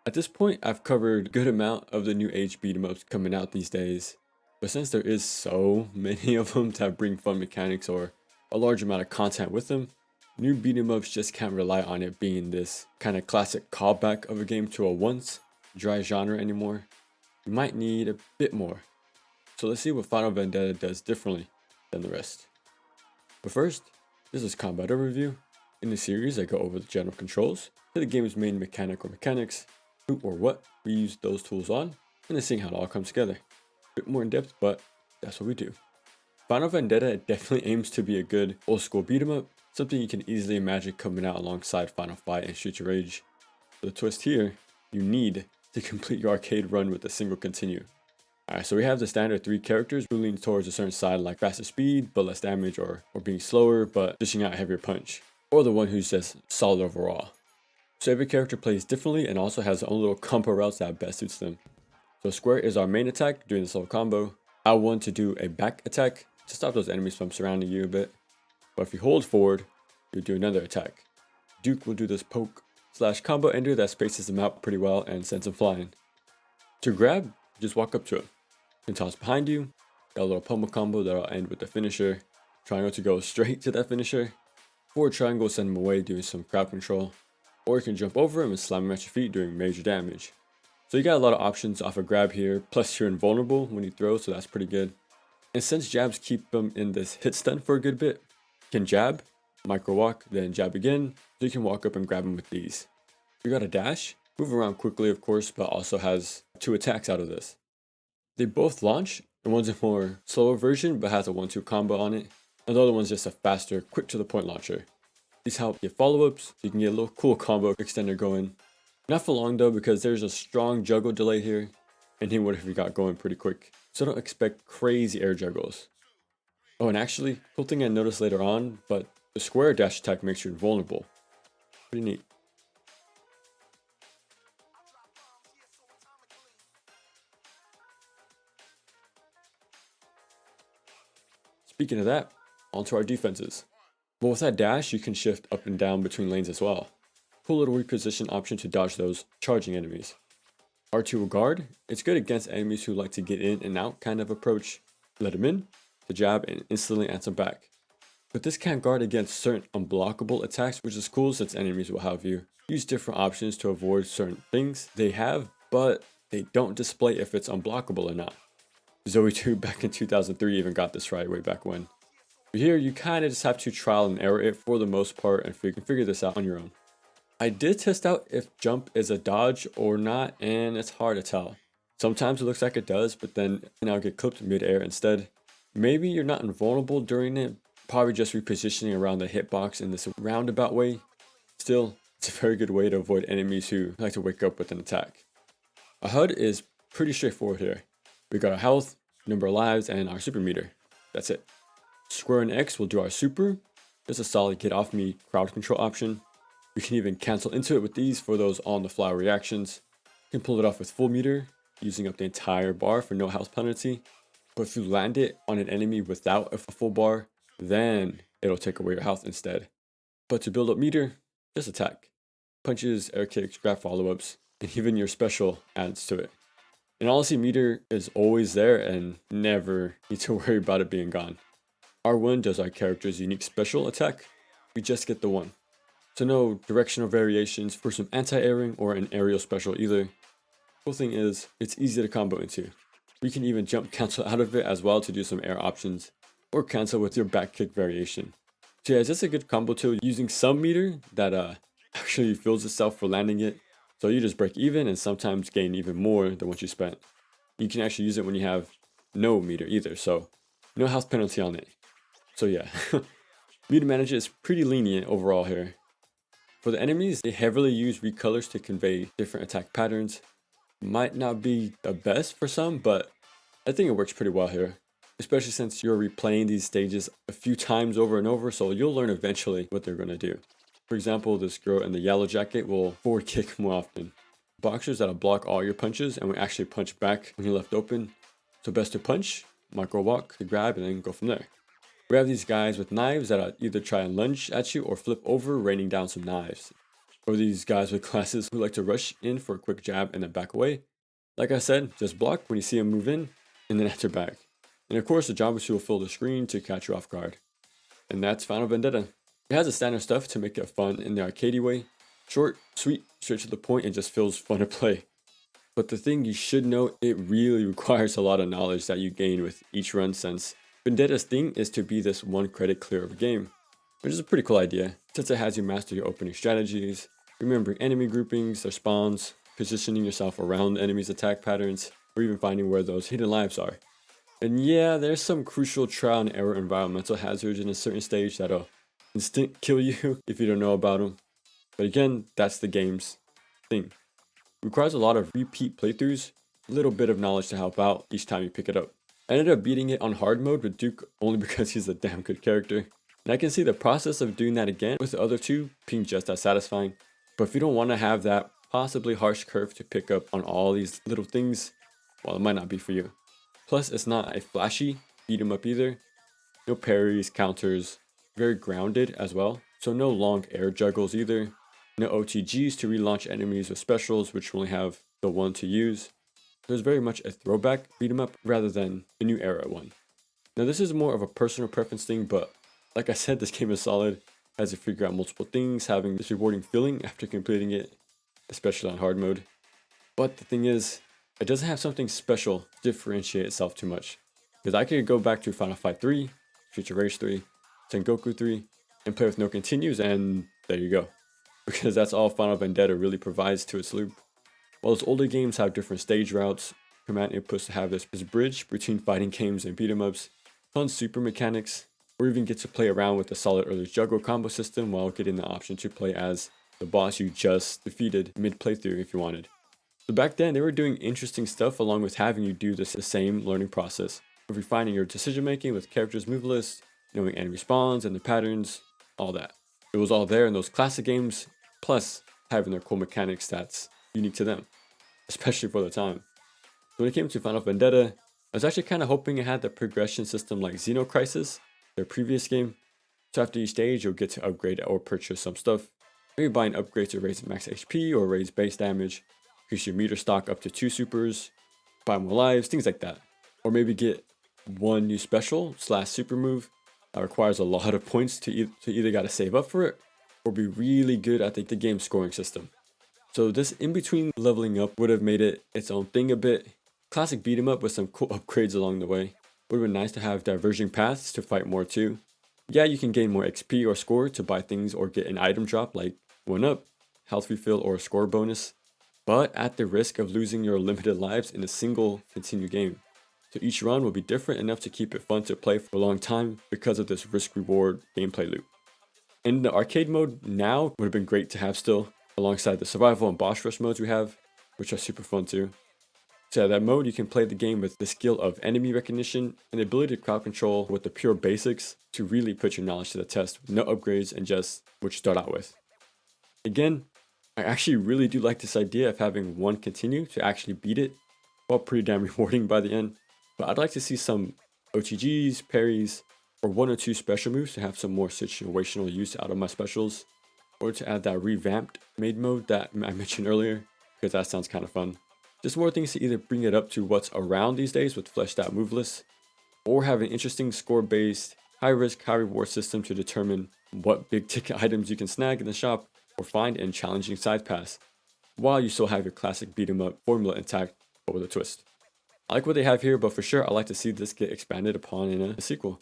At this point, I've covered a good amount of the new age beat 'em ups coming out these days, but since there is so many of them that bring fun mechanics or a large amount of content with them, new beat 'em ups just can't rely on it being this kind of classic callback of a game to a once dry genre anymore. You might need a bit more. So let's see what Final Vendetta does differently than the rest. But first, this is combat overview. In the series, I go over the general controls to the game's main mechanic or mechanics, who or what we use those tools on, and then seeing how it all comes together. A bit more in depth, but that's what we do. Final Vendetta definitely aims to be a good old school beat 'em up, something you can easily imagine coming out alongside Final Fight and Streets of Rage. The twist here, you need to complete your arcade run with a single continue. Alright, so we have the standard 3 characters who lean towards a certain side, like faster speed but less damage, or being slower but dishing out a heavier punch, or the one who's just solid overall. So every character plays differently and also has their own little combo routes that best suits them. So square is our main attack doing this little combo. L1 to do a back attack to stop those enemies from surrounding you a bit. But if you hold forward, you do another attack. Duke will do this poke / combo ender that spaces them out pretty well and sends them flying. To grab, just walk up to him. You can toss behind you, got a little pummel combo that'll end with the finisher. Triangle to go straight to that finisher. Forward triangle send him away doing some crowd control. Or you can jump over him and slam him at your feet doing major damage. So you got a lot of options off a grab here, plus you're invulnerable when you throw, so that's pretty good. And since jabs keep them in this hit stun for a good bit, you can jab, micro walk, then jab again, so you can walk up and grab him with these. You got a dash, move around quickly of course, but also has 2 attacks out of this. They both launch, and one's a more slower version but has a 1-2 combo on it, and the other one's just a faster, quick to the point launcher. These help get follow-ups, so you can get a little cool combo extender going. Not for long though, because there's a strong juggle delay here, and he would have got going pretty quick. So don't expect crazy air juggles. Oh, and actually, cool thing I noticed later on, but the square dash attack makes you invulnerable. Pretty neat. Speaking of that, onto our defenses. But with that dash, you can shift up and down between lanes as well. Cool little reposition option to dodge those charging enemies. R2 will guard. It's good against enemies who like to get in and out kind of approach. Let them in, to jab, and instantly answer back. But this can't guard against certain unblockable attacks, which is cool since enemies will have you use different options to avoid certain things they have, but they don't display if it's unblockable or not. Zoe 2 back in 2003 even got this right way back when. But here you kind of just have to trial and error it for the most part and figure this out on your own. I did test out if jump is a dodge or not, and it's hard to tell. Sometimes it looks like it does, but then I'll get clipped mid-air instead. Maybe you're not invulnerable during it, probably just repositioning around the hitbox in this roundabout way. Still, it's a very good way to avoid enemies who like to wake up with an attack. Our HUD is pretty straightforward here. We got our health, number of lives, and our super meter. That's it. Square and X will do our super. There's a solid get off me crowd control option. We can even cancel into it with these for those on the fly reactions. You can pull it off with full meter, using up the entire bar for no health penalty. But if you land it on an enemy without a full bar, then it'll take away your health instead. But to build up meter, just attack. Punches, air kicks, grab follow-ups, and even your special adds to it. And honestly, meter is always there and never need to worry about it being gone. R1 does our character's unique special attack. We just get the one. So no directional variations for some anti-airing or an aerial special either. Cool thing is, it's easy to combo into. We can even jump cancel out of it as well to do some air options, or cancel with your back kick variation. So yeah, it's just a good combo tool using some meter that actually fills itself for landing it. So you just break even and sometimes gain even more than what you spent. You can actually use it when you have no meter either, so no health penalty on it. So yeah, meter manager is pretty lenient overall here. For the enemies, they heavily use recolors to convey different attack patterns. Might not be the best for some, but I think it works pretty well here. Especially since you're replaying these stages a few times over and over, so you'll learn eventually what they're going to do. For example, this girl in the yellow jacket will forward kick more often. Boxers that'll block all your punches and will actually punch back when you're left open. So best to punch, micro walk, to grab, and then go from there. We have these guys with knives that'll either try and lunge at you or flip over, raining down some knives. or these guys with glasses who like to rush in for a quick jab and then back away. Like I said, just block when you see him move in, and then enter back. And of course, the job is to fill the screen to catch you off guard. And that's Final Vendetta. It has the standard stuff to make it fun in the arcadey way. Short, sweet, straight to the point, and just feels fun to play. But the thing you should know, it really requires a lot of knowledge that you gain with each run, since Vendetta's thing is to be this one credit clear of a game, which is a pretty cool idea, since it has you master your opening strategies, remembering enemy groupings, their spawns, positioning yourself around enemies' attack patterns, or even finding where those hidden lives are. And yeah, there's some crucial trial and error environmental hazards in a certain stage that'll instant kill you if you don't know about them. But again, that's the game's thing. It requires a lot of repeat playthroughs, a little bit of knowledge to help out each time you pick it up. I ended up beating it on hard mode with Duke only because he's a damn good character. And I can see the process of doing that again with the other two being just as satisfying. But if you don't want to have that possibly harsh curve to pick up on all these little things, well, it might not be for you. Plus, it's not a flashy beat 'em up either. No parries, counters, very grounded as well. So no long air juggles either. No OTGs to relaunch enemies with specials, which only have the one to use. There's very much a throwback beat 'em up rather than a new era one. Now this is more of a personal preference thing, but like I said, this game is solid as you figure out multiple things, having this rewarding feeling after completing it, especially on hard mode. But the thing is, it doesn't have something special to differentiate itself too much. Because I could go back to Final Fight 3, Future Rage 3, Tengoku 3, and play with no continues, and there you go. Because that's all Final Vendetta really provides to its loop. While those older games have different stage routes, command inputs to have this bridge between fighting games and beat 'em ups, fun super mechanics, or even get to play around with the solid early juggle combo system while getting the option to play as the boss you just defeated mid playthrough if you wanted. So back then they were doing interesting stuff along with having you do the same learning process of refining your decision making with characters' move lists, knowing enemy spawns and the patterns, all that. It was all there in those classic games, plus having their cool mechanics that's unique to them, especially for the time. So when it came to Final Vendetta, I was actually kind of hoping it had the progression system like Xeno Crisis, their previous game. So after each stage, you'll get to upgrade or purchase some stuff. Maybe buy an upgrade to raise max HP or raise base damage, increase your meter stock up to 2 supers, buy more lives, things like that. Or maybe get one new special / super move that requires a lot of points to either gotta save up for it or be really good at the game scoring system. So this in-between leveling up would have made it its own thing a bit. Classic beat 'em up with some cool upgrades along the way. Would have been nice to have diverging paths to fight more too. Yeah, you can gain more XP or score to buy things or get an item drop like 1-up, health refill, or a score bonus, but at the risk of losing your limited lives in a single continued game. So each run will be different enough to keep it fun to play for a long time because of this risk-reward gameplay loop. In the arcade mode now would have been great to have still, alongside the survival and boss rush modes we have, which are super fun too. So that mode, you can play the game with the skill of enemy recognition and the ability to crowd control with the pure basics to really put your knowledge to the test with no upgrades and just what you start out with. Again, I actually really do like this idea of having one continue to actually beat it, while pretty damn rewarding by the end. But I'd like to see some OTGs, parries, or 1 or 2 special moves to have some more situational use out of my specials, or to add that revamped maid mode that I mentioned earlier, because that sounds kind of fun. Just more things to either bring it up to what's around these days with fleshed out move lists, or have an interesting score-based, high-risk, high-reward system to determine what big-ticket items you can snag in the shop or find in challenging side paths, while you still have your classic beat-em-up formula intact, but with a twist. I like what they have here, but for sure I'd like to see this get expanded upon in a sequel.